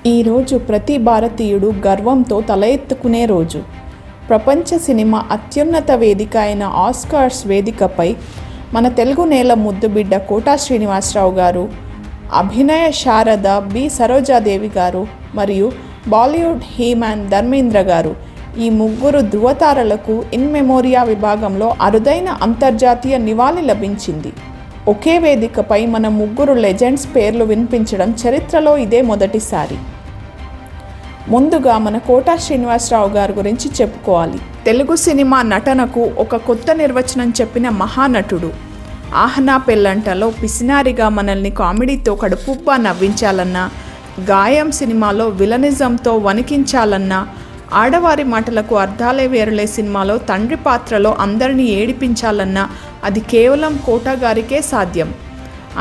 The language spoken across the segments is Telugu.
ఈరోజు ప్రతి భారతీయుడు గర్వంతో తల ఎత్తుకునే రోజు. ప్రపంచ సినిమా అత్యున్నత వేదిక అయిన ఆస్కార్స్ వేదికపై మన తెలుగు నేల ముద్దుబిడ్డ కోటా శ్రీనివాసరావు గారు, అభినయ శారద బి సరోజాదేవి గారు మరియు బాలీవుడ్ హీమ్యాన్ ధర్మేంద్ర గారు ఈ ముగ్గురు ధృవతారలకు ఇన్ మెమోరియా విభాగంలో అరుదైన అంతర్జాతీయ నివాళి లభించింది. ఒకే వేదికపై మన ముగ్గురు లెజెండ్స్ పేర్లు వినిపించడం చరిత్రలో ఇదే మొదటిసారి. ముందుగా మన కోటా శ్రీనివాసరావు గారి గురించి చెప్పుకోవాలి. తెలుగు సినిమా నటనకు ఒక కొత్త నిర్వచనం చెప్పిన మహానటుడు. ఆహనా పెళ్ళంటలో పిసినారిగా మనల్ని కామెడీతో కడుపుబ్బా నవ్వించాలన్నా, గాయం సినిమాలో విలనిజంతో వణికించాలన్నా, ఆడవారి మాటలకు అర్థాలే వేరులే సినిమాలో తండ్రి పాత్రలో అందరినీ ఏడిపించాలన్నా అది కేవలం కోటా గారికే సాధ్యం.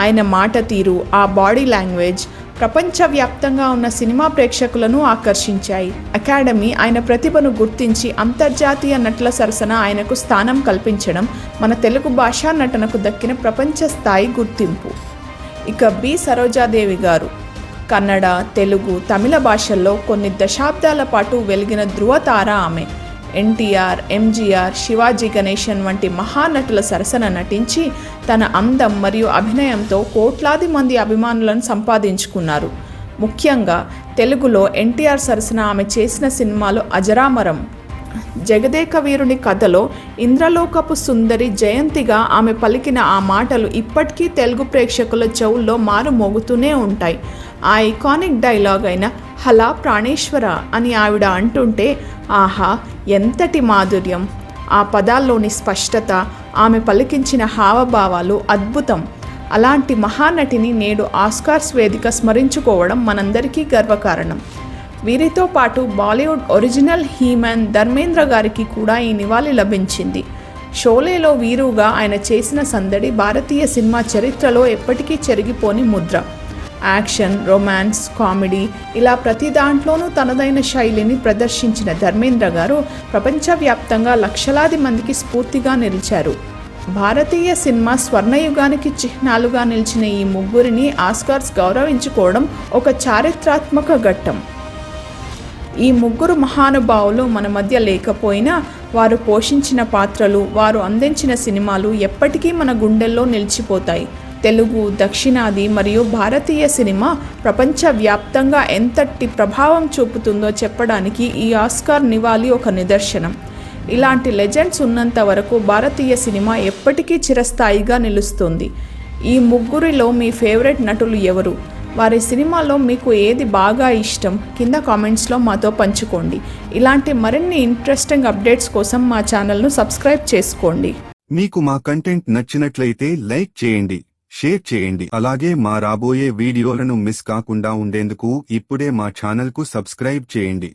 ఆయన మాట తీరు, ఆ బాడీ లాంగ్వేజ్ ప్రపంచవ్యాప్తంగా ఉన్న సినిమా ప్రేక్షకులను ఆకర్షించాయి. అకాడమీ ఆయన ప్రతిభను గుర్తించి అంతర్జాతీయ నటుల సరసన ఆయనకు స్థానం కల్పించడం మన తెలుగు భాషా నటనకు దక్కిన ప్రపంచ స్థాయి గుర్తింపు. ఇక బి సరోజాదేవి గారు కన్నడ, తెలుగు, తమిళ భాషల్లో కొన్ని దశాబ్దాల పాటు వెలిగిన ధృవతార ఆమె. ఎన్టీఆర్, ఎంజీఆర్, శివాజీ గణేశన్ వంటి మహానటుల సరసన నటించి తన అందం మరియు అభినయంతో కోట్లాది మంది అభిమానులను సంపాదించుకున్నారు. ముఖ్యంగా తెలుగులో ఎన్టీఆర్ సరసన ఆమె చేసిన సినిమాలు అజరామరం. జగదేక వీరుని కథలో ఇంద్రలోకపు సుందరి జయంతిగా ఆమె పలికిన ఆ మాటలు ఇప్పటికీ తెలుగు ప్రేక్షకుల చెవుల్లో మారుమోగుతూనే ఉంటాయి. ఆ ఐకానిక్ డైలాగ్ అయిన హలా ప్రాణేశ్వర అని ఆవిడ అంటుంటే ఆహా ఎంతటి మాధుర్యం! ఆ పదాల్లోని స్పష్టత, ఆమె పలికించిన హావభావాలు అద్భుతం. అలాంటి మహానటిని నేడు ఆస్కార్స్ వేదిక స్మరించుకోవడం మనందరికీ గర్వకారణం. వీరితో పాటు బాలీవుడ్ ఒరిజినల్ హీమ్యాన్ ధర్మేంద్ర గారికి కూడా ఈ నివాళి లభించింది. షోలేలో వీరుగా ఆయన చేసిన సందడి భారతీయ సినిమా చరిత్రలో ఎప్పటికీ చెరిగిపోని ముద్ర. యాక్షన్, రొమాన్స్, కామెడీ ఇలా ప్రతి దాంట్లోనూ తనదైన శైలిని ప్రదర్శించిన ధర్మేంద్ర గారు ప్రపంచవ్యాప్తంగా లక్షలాది మందికి స్ఫూర్తిగా నిలిచారు. భారతీయ సినిమా స్వర్ణయుగానికి చిహ్నాలుగా నిలిచిన ఈ ముగ్గురిని ఆస్కార్స్ గౌరవించుకోవడం ఒక చారిత్రాత్మక ఘట్టం. ఈ ముగ్గురు మహానుభావులు మన మధ్య లేకపోయినా వారు పోషించిన పాత్రలు, వారు అందించిన సినిమాలు ఎప్పటికీ మన గుండెల్లో నిలిచిపోతాయి. తెలుగు, దక్షిణాది మరియు భారతీయ సినిమా ప్రపంచవ్యాప్తంగా ఎంతటి ప్రభావం చూపుతుందో చెప్పడానికి ఈ ఆస్కార్ నివాళి ఒక నిదర్శనం. ఇలాంటి లెజెండ్స్ ఉన్నంత వరకు భారతీయ సినిమా ఎప్పటికీ చిరస్థాయిగా నిలుస్తుంది. ఈ ముగ్గురిలో మీ ఫేవరెట్ నటులు ఎవరు? వారి సినిమాలో మీకు ఏది బాగా ఇష్టం? కింద కామెంట్స్లో మాతో పంచుకోండి. ఇలాంటి మరిన్ని ఇంట్రెస్టింగ్ అప్డేట్స్ కోసం మా ఛానల్ను సబ్స్క్రైబ్ చేసుకోండి. మీకు మా కంటెంట్ నచ్చినట్లయితే లైక్ చేయండి, షేర్ చేయండి. అలాగే మా రాబోయే వీడియోలను మిస్ కాకుండా ఉండేందుకు ఇప్పుడే మా ఛానల్కు సబ్స్క్రైబ్ చేయండి.